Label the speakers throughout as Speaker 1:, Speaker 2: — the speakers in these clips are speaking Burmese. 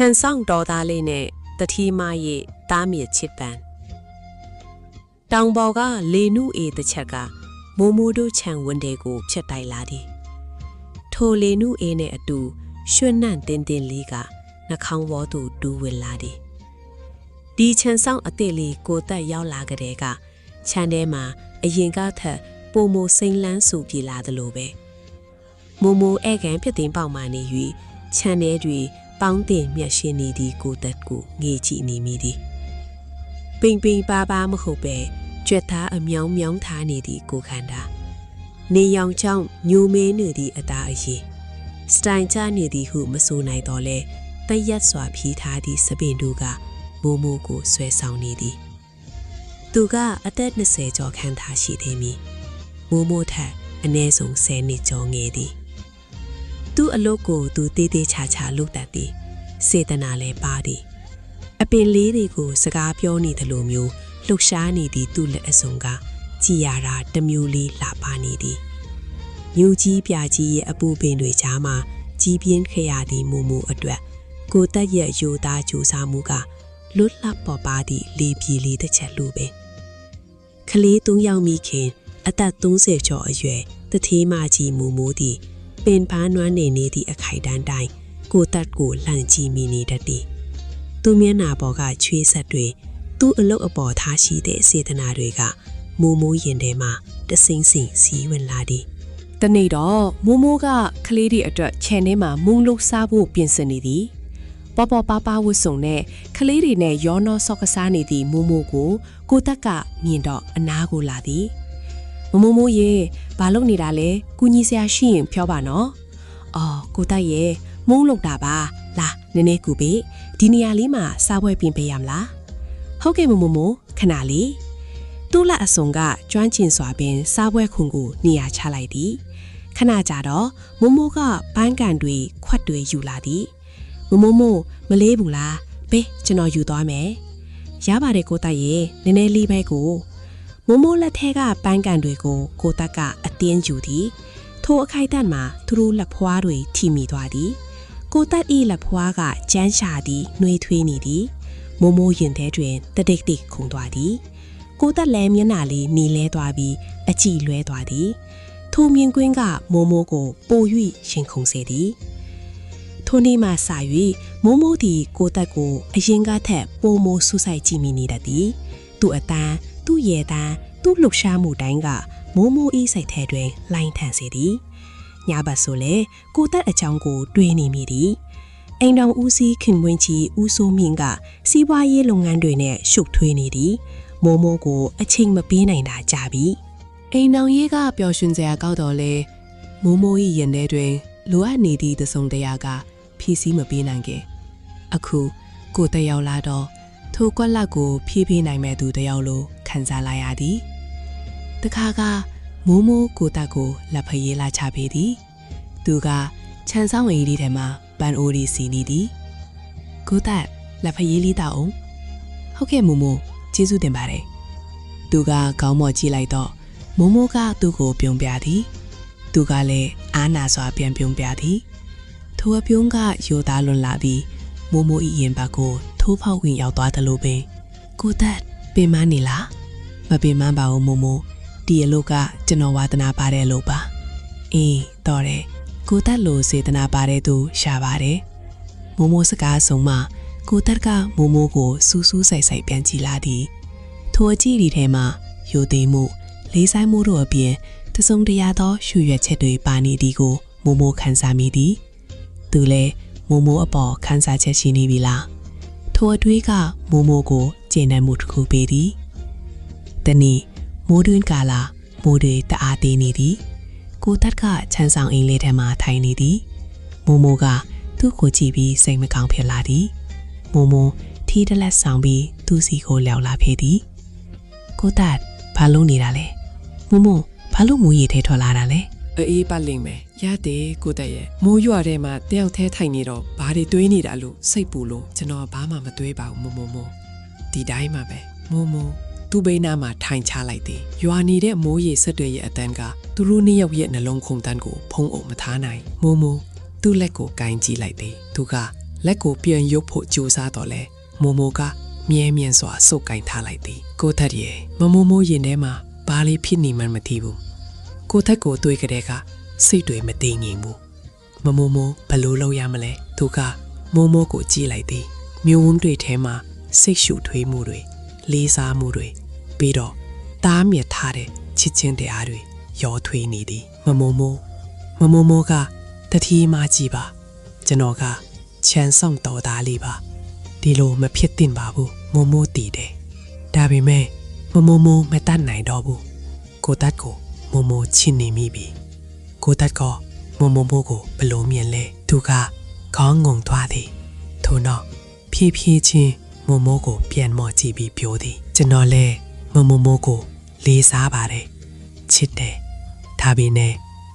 Speaker 1: 찬성တော်သားလေးနဲ့တတိမရဲ့တားမြစ်ချစ်ပန်တောင်ပေါ်ကလေနုအေတစ်ချက်ကမိုးမိုးတို့ခြံဝန်းတဲကိုဖြတ်တိုက်လာသည်ထိုလေနုအေနဲ့အတူရွှွနှံ့တင်းတင်းလေးကနှာခေါင်းပေါ်သို့တူးဝင်လာသည်ဒီခြံဆောင်အစ်စ်လေးကိုတက်ရောက်လာကြတဲ့ကခြံထဲမှာအရင်ကထက်ပိုမိုစိမ့်လန်းဆူပြေလာသလိုပဲမိုးမိုးဧကန်ဖြစ်တင်ပေါက်မှနေ၍ခြံထဲတွင်ပေါင်းတင်မြတ်ရှင်နေသည့်ကိုတက်ကိုငေးကြည့်နေမိသည်ပိန်ပိန်ပါပါမဟုတ်ပဲကြွက်သားအမြောင်းမြောင်းထားနေသည့်ကိုခန္ဓာနေရောင်ချောင်းညိုမဲနေသည့်အသားအရည်စတိုင်ချနေသည်ဟုမဆိုနိုင်တော့လဲတရက်စွာဖြီးထားသည့်စပင်တို့ကမိုးမိုးကိုဆွဲဆောင်နေသည်သူကအသက်20ကျော်ခန့်ထားရှိသေးမည်မိုးမိုးထက်အနည်းဆုံး10နှစ်ကျော်ငယ်သည်သူ့အလုပ်ကိုသူတေးသေးချာချာလုပ်တတ်သည်စေတနာလည်းပါသည်အပင်လေးတွေကိုစကားပြောနေသလိုမျိုးလှုပ်ရှားနေသည့်သူ့လက်အစုံကကြည်ရတာတမျိုးလေးလှပနေသည်မြူကြီးပြကြီးရဲ့အပူပင်တွေကြားမှာကြီးပြင်းခရသည်မူမူအတွက်ကိုတက်ရဲ့ရိုသားကြိုးစားမှုကလွတ်လပ်ပေါ်ပါသည့်လေပြေလေးတစ်ချက်လိုပဲကလေး3ယောက်မိခင်အသက်30ကျော်အရွယ်တထေးမကြီးမူမူသည်ပင်ပန်းနွမ်းနေသည့်အခိုက်တန်းတိုင်းကိုတက်ကိုလှန်ကြည့်မိနေတတ်သည်သူမျက်နှာပေါ်ကချွေးဆက်တွေသူ့အလုတ်အပေါ်ထားရှိတဲ့စေတနာတွေကမိုးမိုးရင်ထဲမှာတစိမ့်စိမ့်စီးဝင်လာသည်တနေ့တော့မိုးမိုးကကလေးတွေအတွက်ခြံထဲမှာမုံလို့စားဖို့ပြင်ဆင်နေသည်ပေါ်ပေါ်ပါပါဝတ်စုံနဲ့ကလေးတွေနဲ့ရောနှောဆော့ကစားနေသည့်မိုးမိုးကိုတက်ကမြင်တော့အနားကိုလာသည်မိုးမိုးရေဘာလုပ်နေတာလဲကူညီစရာရှိရင်ပြောပါနော်အော်ကိုတက်ရေမုံလို့တာပါလာနည်းနည်းကူပေးဒီနေရာလေးမှာစားပွဲပြင်ပေးရမလားဟုတ်ကဲ့မိုးခဏလေးသူ့လက်အစုံကကျွမ်းကျင်စွာပင်စားပွဲခုံကိုနေရာချလိုက်သည်ခဏကြာတော့မိုးကပန်းကန်တွေခွက်တွေယူလာသည်မိုးမလေးဘူးလားဘေးကျွန်တော်ယူသွားမယ်ရပါတယ်ကိုတက်ရေနည်းနည်းလေးပဲကိုမိုးလက်ထဲကပန်းကန်တွေကိုကိုတက်ကအတင်းယူသည်ထိုအခိုက်အတန့်မှာသူတို့လက်ဖွားတွေထိမိသွားသည်ကိုတက်ဤလက်ဖွားကကျန်းရှာသည်နှွေးထွေးနေသည်မိုးရင်ထဲတွင်တတိတ်တိတ်ခုန်သွားသည်ကိုတက်လဲမျက်နှာလေးနီလဲသွားပြီးအကြည့်လွဲသွားသည်ထိုမြင်ကွင်းကမိုးကိုပို၍ရှင်ခုန်စေသည်ထိုနေ့မှစ၍မိုးသည်ကိုတက်ကိုအရင်ကထက်ပိုမိုဆူဆိုင်ကြည့်မိနေတတ်သည်သူ့အတန်းသူ့ရဲ့တန်းသူ့လှုပ်ရှားမှုတိုင်းကမိုးဤစိတ်ထဲတွင်လှိုင်းထန်စေသည်ညဘက်ဆိုလေကိုတက်အချောင်းကိုတွေးနေမိသည်အိမ်တော်ဦးစီးခင်ဝင်းကြီးဦးစိုးမြင့်ကစီးပွားရေးလုပ်ငန်းတွေနဲ့ရှုပ်ထွေးနေသည်မိုးကိုအချိန်မပေးနိုင်တာကြာပြီအိမ်တော်ရေးကပျော်ရွှင်စရာကောက်တော့လေမိုး၏ရင်ထဲတွင်လိုအပ်နေသည့်တစုံတရာကဖြည့်ဆည်းမပေးနိုင်ခဲ့အခုကိုတယောက်လာတော့ထိုကွက်လက်ကိုဖြည့်ပေးနိုင်မဲ့သူတယောက်လိုခံစားလာရသည်တခါကမိုးကိုတက်ကိုလက်ဖရေးလာချပေးသည်သူကခြံဆောင်အိမ်လေးထဲမှာပန်အိုးလေးစီနေသည်ကိုတက်လက်ဖရေးလေးတောက်အောင်ဟုတ်ကဲ့မိုးကျေးဇူးတင်ပါတယ်သူကခေါင်းမော်ကြည့်လိုက်တော့မိုးကသူ့ကိုပြုံးပြသည်သူကလည်းအားနာစွာပြန်ပြုံးပြသည်ထိုအပြုံးကရိုသားလွန်လာပြီးမိုးဤရင်ဘက်ကိုထိုးဖောက်ဝင်ရောက်သွားသလိုပင်ကိုတက်ပင်မနေလားမပင်မပါဘူးမိုးဒီအလုပ်ကကျွန်တော်ဝါသနာပါတဲ့လို့ပါအေးတော်တယ်ကိုတက်လိုစေတနာပါတဲ့သူရှာပါတယ်မိုးစကားဆုံးမှကိုတက်ကမိုးကိုစူးစူးဆိုင်ဆိုင်ပြန်ကြည့်လာသည်ထိုအကြည့်ဒီထဲမှာယိုသိမ်းမှုလေးဆိုင်မှုတို့အပြင်တစုံတရာသောရှူရွက်ချက်တွေပါနေသည်ကိုမိုးခန်းစားမိသည်သူလည်းမိုးအပေါ်ခန်းစားချက်ရှိနေပြီလားထိုအတွေးကမိုးကိုကျေနပ်မှုတစ်ခုပေးသည်တနေ့မိုးတွင်ကာလာမိုးတွေတအားသေးနေသည်ကိုတက်ကချမ်းဆောင်အိမ်လေးထဲမှာထိုင်နေသည်မိုးကသူ့ကိုကြည့်ပြီးစိတ်မကောင်းဖြစ်လာသည်မိုးထီးတလက်ဆောင်ပြီးသူ့စီကိုလျောက်လာဖေးသည်ကိုတက်ဘာလို့နေတာလဲမိုးဘာလို့မိုးရီထဲထွက်လာတာလဲအေးပတ်လိမ့်မယ်ရတယ်ကိုတက်ရဲ့မိုးရွာထဲမှာတယောက်ထဲထိုင်နေတော့ဘာတွေတွေးနေတာလို့စိတ်ပူလို့ကျွန်တော်ဘာမှမတွေးပါဘူးမိုးဒီတိုင်းမှာပဲမိုးသူ့ဘေးနားမှာထိုင်ချလိုက်သည်ရွာနေတဲ့မိုးရေဆက်တွေရဲ့အတန်းကသူတို့နှစ်ယောက်ရဲ့နှလုံးခုန်တန်းကိုဖုံးအုပ်မထားနိုင်မိုးသူ့လက်ကိုကင်ကြည့်လိုက်သည်သူက
Speaker 2: လက်ကိုပြန်ရုပ်ဖို့ကြိုးစားတော့လဲမိုမိုကမြဲမြံစွာစုပ်ကင်ထားလိုက်သည်ကိုသက်ရဲ့မမိုမိုရင်ထဲမှာဘာလေးဖြစ်နေမှန်းမသိဘူးကိုသက်ကိုတွေးကြတဲ့ကစိတ်တွေမတည်ငြိမ်ဘူးမမိုမိုဘလို့လုပ်ရမလဲသူကမိုမိုကိုကြည့်လိုက်သည်မျိုးဝန်းတွေထဲမှာစိတ်ရှုထွေးမှုတွေလေးစားမှုတွေပြီးတော့တားမြစ်ထားတဲ့ချစ်ချင်းတရားတွေရောထွေးနေသည်မမိုမိုကတတိမကြီးပါကျွန်တော်ကချမ်းဆောင်တော်သားလေးပါဒီလိုမဖြစ်သင့်ပါဘူးမိုမိုတည်တယ်ဒါပေမဲ့မမိုမတတ်နိုင်တော့ဘူးကိုတတ်ကိုမိုချစ်နေမိပြီကိုတတ်ကမမိုကိုဘလို့မြင်လဲသူကခေါင်းငုံသွားသည်ထို့နောက်ဖြည်းဖြည်းချင်းမိုကိုပြန်မော့ကြည့်ပြီးပြောသည်ကျွန်တော်လဲမမိုကိုလေးစားပါတယ်ချစ်တယ်ဒါပေမဲ့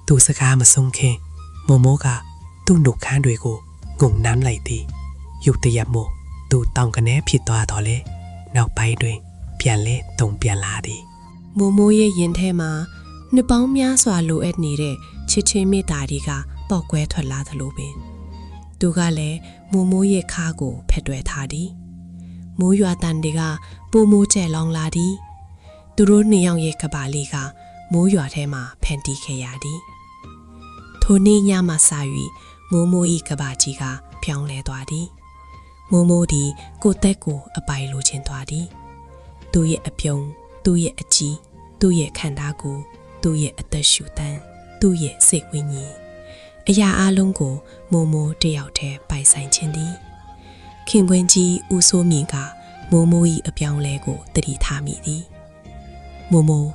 Speaker 2: သူစကားမဆုံးခင်မိုကသူ့နှုတ်ခမ်းတွေကိုငုံနှမ်းလိုက်သည်ရုတ်တရက်မို့သူတောင်ကနေဖြစ်သွားတော့လေနောက်ပိုင်းတွင်ပြန်လဲတုံပြန်လာသည်
Speaker 1: မိုရဲ့ရင်ထဲမှာနှစ်ပေါင်းများစွာလိုအပ်နေတဲ့ချစ်ချင်းမေတ္တာတွေကပေါက်ကွဲထွက်လာသလိုပင်သူကလည်းမိုရဲ့ခါကိုဖက်တွယ်ထားသည်မိုးရွာတန်တွေကပိုမိုကျဲလောင်လာသည်သူတို့နှစ်ယောက်ရဲ့ကပါလေးကမိုးရွာထဲမှာဖန်တီးခဲ့ရသည်ထိုနေ့ညမှစ၍မို၏ကပါကြီးကပြောင်းလဲသွားသည်မိုဒီကိုတက်ကိုအပိုင်လိုချင်သွားသည်သူရဲ့အပြုံးသူ့ရဲ့အကြည်သူ့ရဲ့ခန္ဓာကိုယ်သူ့ရဲ့အသက်ရှူတမ်းသူ့ရဲ့စိတ်ဝိညာဉ်အရာအလုံးကိုမိုတယောက်တည်းပိုင်ဆိုင်ခြင်းသည်ခင်ပွန်းကြီးဦးစိုးမြင့်ကမို၏အပြောင်းလဲကိုတတိထားမိသည်မို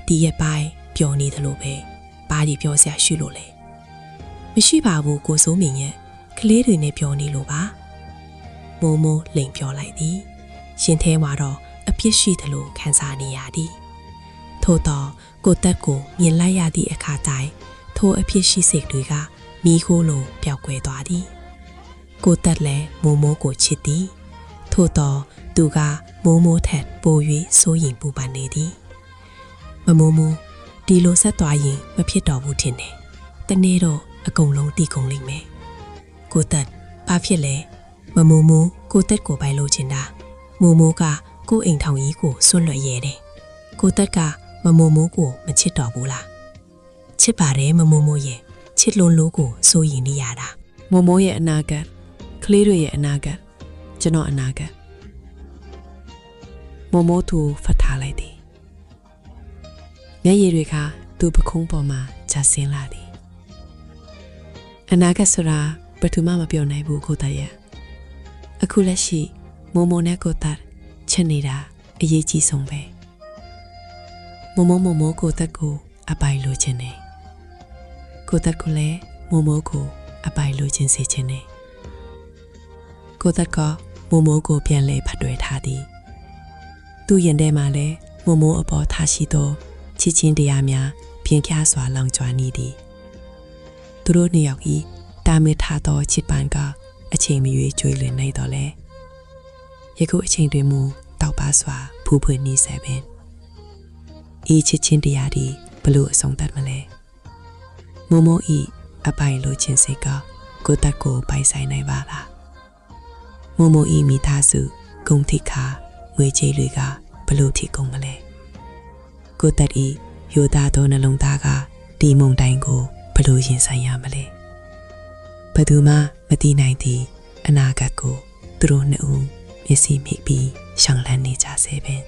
Speaker 1: ဒီရဲ့ပိုင်ပျော်နေသလိုပဲဘာဒီပြောစရာရှိလို့လဲမရှိပါဘူးကိုစိုးမြင့်ရဲ့ကလေးတွေနဲ့ပျော်နေလို့ပါမိုလိန်ပြောလိုက်သည်ရှင်ထဲမှာတော့အပြစ်ရှိသလိုခံစားနေရသည်ထို့တော့ကိုတက်ကိုမြင်လိုက်ရသည့်အခါတိုင်းထိုအပြစ်ရှိစိတ်တွေကမီးခိုးလိုပျောက်ကွယ်သွားသည်ကိုတက်လည်းမိုကိုချစ်သည်ထို့တော့သူကမိုထက်ပို၍စိုးရင်ပူပန်နေသည်မမိုဒီလိုဆက်သွားရင်မဖြစ်တော့ဘူးထင်တယ်တနေ့တော့အကုန်လုံးတည်ကုန်လိမ့်မယ်ကိုတက်ဘာဖြစ်လဲမမိုကိုတက်ကိုပိုင်လို့ချင်တာမိုကကိုအိမ်ထောင်ကြီးကိုဆွလွတ်ရဲတယ်ကိုတက်ကမမိုကိုမချစ်တော့ဘူးလားချစ်ပါတယ်မမိုရဲ့ချစ်လွန်လို့ကိုစိုးရင်နေရတာ
Speaker 2: မိုရဲ့အနာဂတ်ကလေးတွေရဲ့အနာဂတ်ကျွန်တော်အနာဂတ်မိုသူဖတ်ထားလိုက်သည်မျက်ရည်တွေကသူ့ပခုံးပေါ်မှာကျဆင်းလာသည်အနာဂတ်ဆိုတာဘယ်သူမှမပြောနိုင်ဘူးကိုတရဲ့အခုလက်ရှိမိုနဲ့ကိုတချစ်နေတာအရေးကြီးဆုံးပဲမိုကိုတက်ကိုအပိုင်လိုချင်တယ်ကိုတက်ကိုလည်းမိုကိုအပိုင်လိုချင်စေချင်တယ်ကိုတက်ကမိုကိုပြန်လဲဖတ်တွယ်ထားသည်သူ့ရင်ထဲမှာလည်းမိုအပေါ်ထားရှိသောချစ်ချင်းတရားများပြင်းပြစွာလောင်ကျွမ်းနေသည်သူတို့နှစ်ယောက်ဤတာမစ်ထားသောချစ်ပန်ကအချိန်မရွေးကျွေးလွင်နေတော့လဲယခုအချိန်တွင်မူတောက်ပါစွာဖူးဖွေနေစေပင်ဤချစ်ချင်းတရားဒီဘလို့အဆုံးသတ်မလဲမိုဤအပိုင်လိုချင်စိတ်ကကိုတက်ကိုပိုင်ဆိုင်နိုင်ပါလားမိုဤမိသားစုဂုံထိခါငွေကြေးတွေကဘလို့ထိကုန်မလဲကိုတက်ဤရိုသားသောနှလုံးသားကဒီမုန်တိုင်းကိုဘလို့ရင်ဆိုင်ရမလဲဘယ်သူမှမသိနိုင်သည့်အနာဂတ်ကိုသူတို့နှစ်ဦးမျက်စိမိပြီးရှောင်လန်းနေကြစေပင်